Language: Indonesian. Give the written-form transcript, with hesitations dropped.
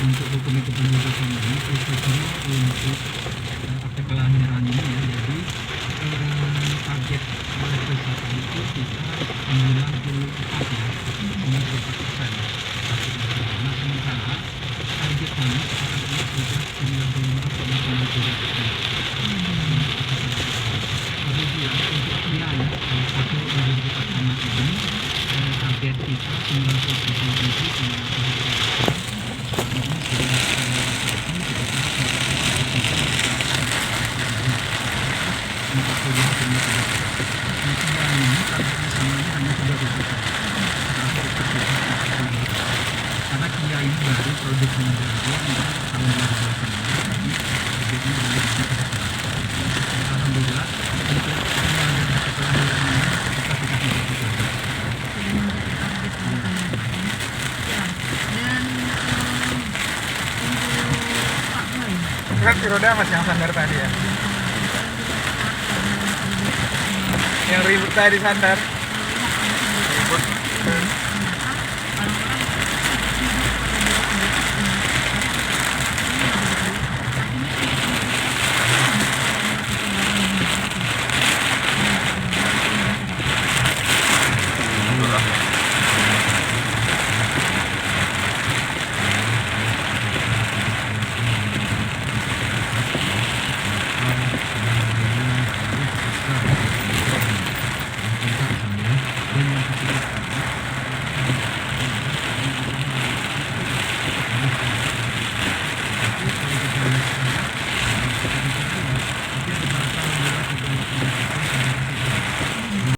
untuk dokumen kependudukan ini khususnya untuk akte kelahiran ini ya. Jadi target wisata itu kita 94 ya, 94%. Nah sementara target kami sekarang ini sudah 95,93%. Kemudian untuk biaya satu identitas anak ini target kita 97,7%. Karena Kia ini baru produksinya baru tahun 2018, alhamdulillah untuk kita sudah melakukan. Kan roda mas yang sandar tadi ya, yang ribut tadi sandar.